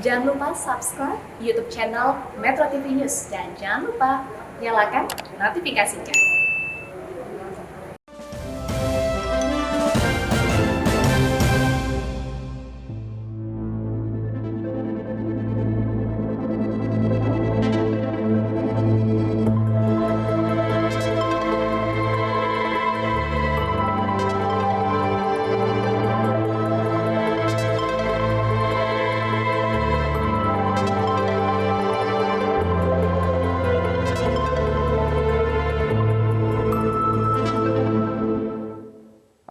Jangan lupa subscribe YouTube channel Metro TV News dan jangan lupa nyalakan notifikasinya.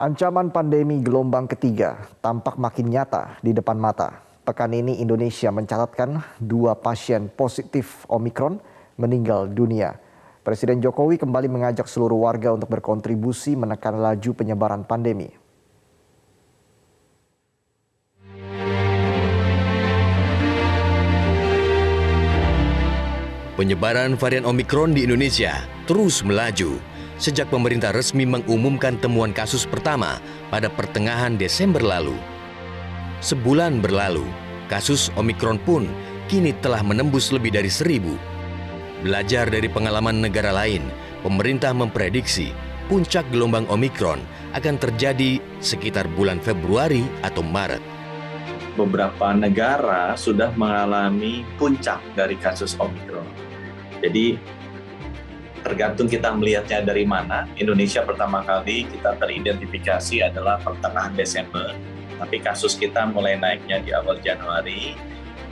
Ancaman pandemi gelombang ketiga tampak makin nyata di depan mata. Pekan ini Indonesia mencatatkan 2 pasien positif Omikron meninggal dunia. Presiden Jokowi kembali mengajak seluruh warga untuk berkontribusi menekan laju penyebaran pandemi. Penyebaran varian Omikron di Indonesia terus melaju sejak pemerintah resmi mengumumkan temuan kasus pertama pada pertengahan Desember lalu. Sebulan berlalu, kasus Omikron pun kini telah menembus lebih dari 1.000. Belajar dari pengalaman negara lain, pemerintah memprediksi puncak gelombang Omikron akan terjadi sekitar bulan Februari atau Maret. Beberapa negara sudah mengalami puncak dari kasus Omikron. Jadi tergantung kita melihatnya dari mana. Indonesia pertama kali kita teridentifikasi adalah pertengahan Desember, tapi kasus kita mulai naiknya di awal Januari.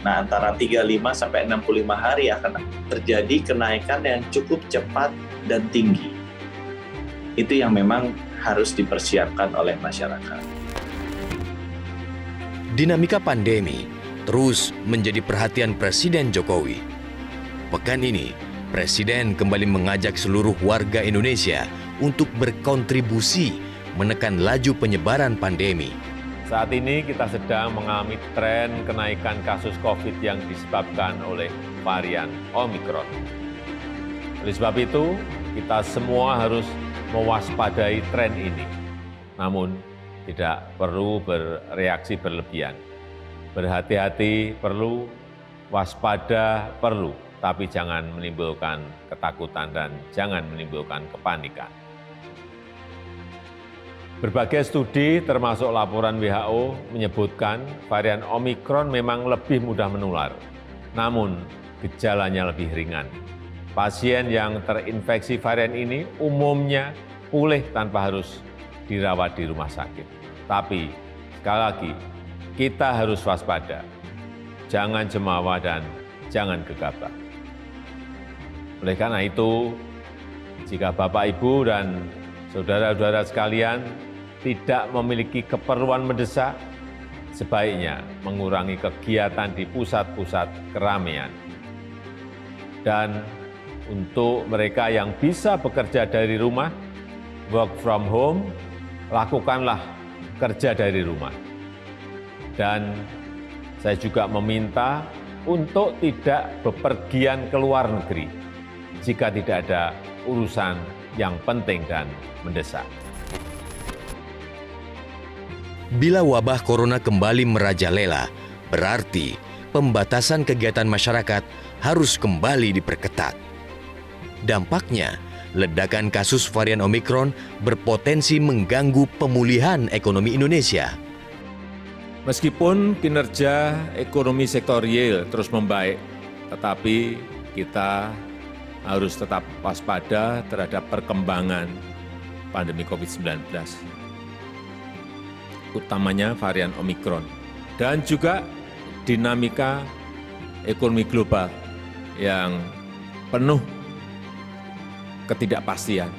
Nah, antara 35 sampai 65 hari akan terjadi kenaikan yang cukup cepat dan tinggi. Itu yang memang harus dipersiapkan oleh masyarakat. Dinamika pandemi terus menjadi perhatian Presiden Jokowi. Pekan ini, Presiden kembali mengajak seluruh warga Indonesia untuk berkontribusi menekan laju penyebaran pandemi. Saat ini kita sedang mengalami tren kenaikan kasus COVID yang disebabkan oleh varian Omikron. Oleh sebab itu, kita semua harus mewaspadai tren ini. Namun, tidak perlu bereaksi berlebihan. Berhati-hati perlu, waspada perlu. Tapi jangan menimbulkan ketakutan dan jangan menimbulkan kepanikan. Berbagai studi termasuk laporan WHO menyebutkan varian Omikron memang lebih mudah menular, namun gejalanya lebih ringan. Pasien yang terinfeksi varian ini umumnya pulih tanpa harus dirawat di rumah sakit. Tapi sekali lagi, kita harus waspada, jangan jemawa dan jangan gegabah. Oleh karena itu, jika Bapak, Ibu, dan saudara-saudara sekalian tidak memiliki keperluan mendesak, sebaiknya mengurangi kegiatan di pusat-pusat keramaian. Dan untuk mereka yang bisa bekerja dari rumah, work from home, lakukanlah kerja dari rumah. Dan saya juga meminta untuk tidak bepergian ke luar negeri jika tidak ada urusan yang penting dan mendesak. Bila wabah corona kembali merajalela, berarti pembatasan kegiatan masyarakat harus kembali diperketat. Dampaknya, ledakan kasus varian Omikron berpotensi mengganggu pemulihan ekonomi Indonesia. Meskipun kinerja ekonomi sektor real terus membaik, tetapi kita harus tetap waspada terhadap perkembangan pandemi COVID-19, utamanya varian Omikron, dan juga dinamika ekonomi global yang penuh ketidakpastian.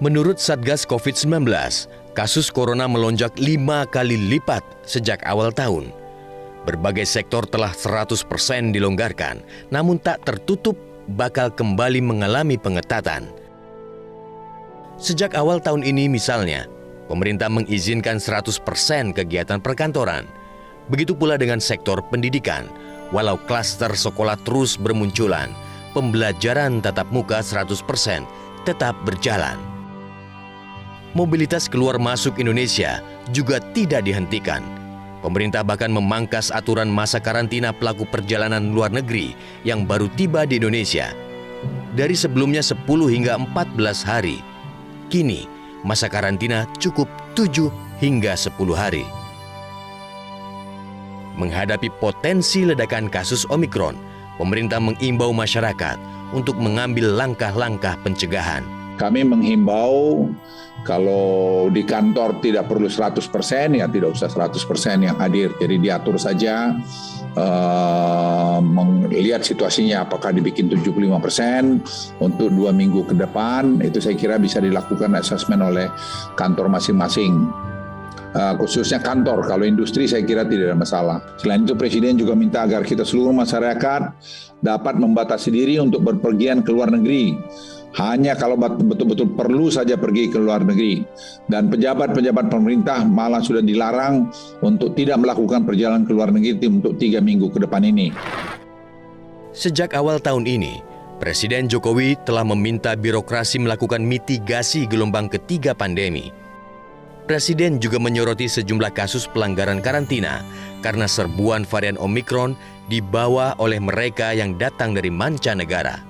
Menurut Satgas COVID-19, kasus corona melonjak 5 kali lipat sejak awal tahun. Berbagai sektor telah 100% dilonggarkan, namun tak tertutup bakal kembali mengalami pengetatan. Sejak awal tahun ini misalnya, pemerintah mengizinkan 100% kegiatan perkantoran. Begitu pula dengan sektor pendidikan. Walau klaster sekolah terus bermunculan, pembelajaran tatap muka 100% tetap berjalan. Mobilitas keluar masuk Indonesia juga tidak dihentikan. Pemerintah bahkan memangkas aturan masa karantina pelaku perjalanan luar negeri yang baru tiba di Indonesia. Dari sebelumnya 10 hingga 14 hari, kini masa karantina cukup 7 hingga 10 hari. Menghadapi potensi ledakan kasus Omikron, pemerintah mengimbau masyarakat untuk mengambil langkah-langkah pencegahan. Kami menghimbau kalau di kantor tidak perlu 100%, ya tidak usah 100% yang hadir. Jadi diatur saja, melihat situasinya apakah dibikin 75% untuk 2 minggu ke depan. Itu saya kira bisa dilakukan asesmen oleh kantor masing-masing. Khususnya kantor, kalau industri saya kira tidak ada masalah. Selain itu Presiden juga minta agar kita seluruh masyarakat dapat membatasi diri untuk berpergian ke luar negeri. Hanya kalau betul-betul perlu saja pergi ke luar negeri. Dan pejabat-pejabat pemerintah malah sudah dilarang untuk tidak melakukan perjalanan ke luar negeri untuk 3 minggu ke depan ini. Sejak awal tahun ini, Presiden Jokowi telah meminta birokrasi melakukan mitigasi gelombang ketiga pandemi. Presiden juga menyoroti sejumlah kasus pelanggaran karantina karena serbuan varian Omikron dibawa oleh mereka yang datang dari mancanegara.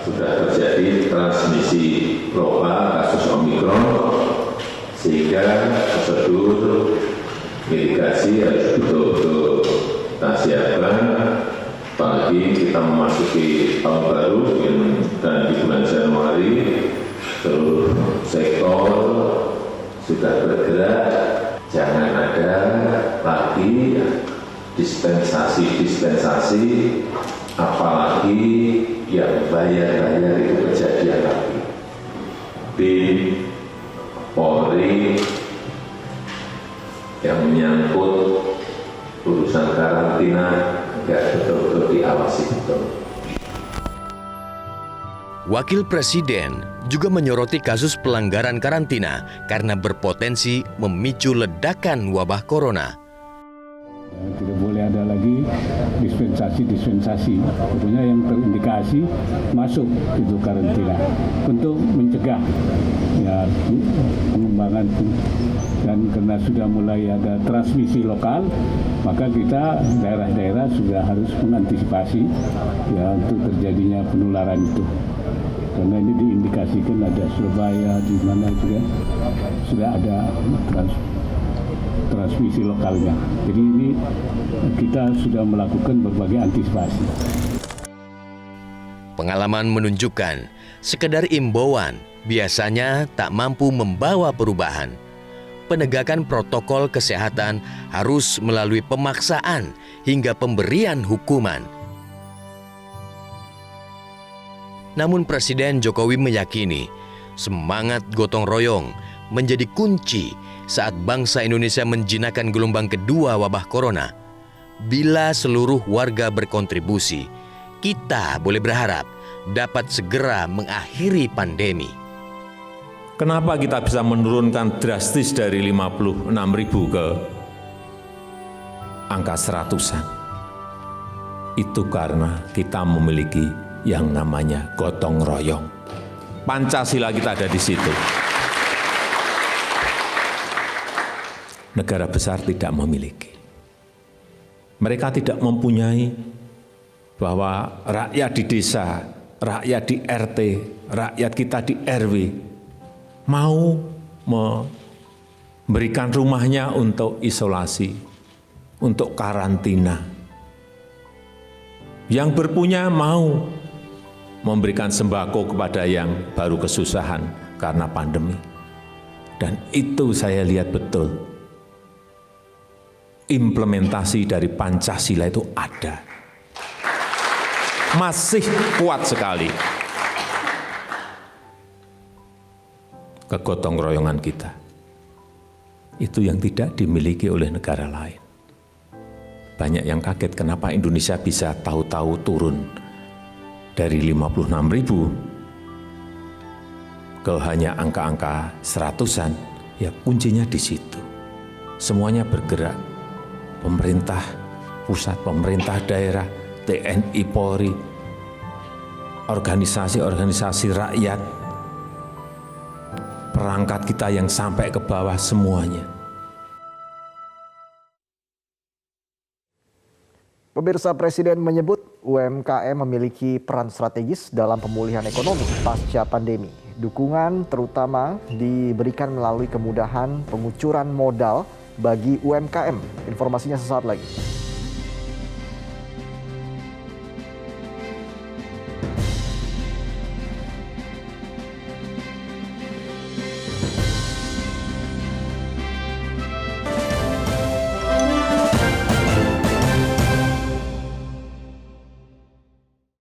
Sudah terjadi transmisi lokal kasus Omikron, sehingga prosedur mitigasi harus betul-betul kita siapkan. Apalagi kita memasuki tahun baru dan di bulan Januari seluruh sektor sudah bergerak. Jangan ada lagi dispensasi, apalagi yang bayar-bayar itu kejadian lagi. BIN, Polri, yang menyangkut urusan karantina, nggak betul-betul diawasi betul. Wakil Presiden juga menyoroti kasus pelanggaran karantina karena berpotensi memicu ledakan wabah corona. Tidak boleh ada lagi dispensasi. Tentunya yang terindikasi masuk itu karantina untuk mencegah ya pengembangan, dan karena sudah mulai ada transmisi lokal, maka kita daerah-daerah sudah harus mengantisipasi ya untuk terjadinya penularan itu. Karena ini diindikasikan ada Surabaya di mana juga sudah ada transmisi lokalnya. Jadi ini kita sudah melakukan berbagai antisipasi. Pengalaman menunjukkan, sekedar imbauan biasanya tak mampu membawa perubahan. Penegakan protokol kesehatan harus melalui pemaksaan hingga pemberian hukuman. Namun Presiden Jokowi meyakini semangat gotong royong menjadi kunci saat bangsa Indonesia menjinakkan gelombang kedua wabah corona. Bila seluruh warga berkontribusi, kita boleh berharap dapat segera mengakhiri pandemi. Kenapa kita bisa menurunkan drastis dari 56.000 ke angka 100-an? Itu karena kita memiliki yang namanya gotong royong. Pancasila kita ada di situ. Negara besar tidak memiliki. Mereka tidak mempunyai bahwa rakyat di desa, rakyat di RT, rakyat kita di RW mau memberikan rumahnya untuk isolasi, untuk karantina. Yang berpunya mau memberikan sembako kepada yang baru kesusahan karena pandemi. Dan itu saya lihat betul. Implementasi dari Pancasila itu ada. Masih kuat sekali kegotong royongan kita. Itu yang tidak dimiliki oleh negara lain. Banyak yang kaget kenapa Indonesia bisa tahu-tahu turun dari 56.000 ke hanya angka-angka 100-an. Ya kuncinya di situ. Semuanya bergerak. Pemerintah pusat, pemerintah daerah, TNI, Polri, organisasi-organisasi rakyat, perangkat kita yang sampai ke bawah semuanya. Pemirsa, Presiden menyebut UMKM memiliki peran strategis dalam pemulihan ekonomi pasca pandemi. Dukungan terutama diberikan melalui kemudahan pengucuran modal bagi UMKM. Informasinya sesaat lagi.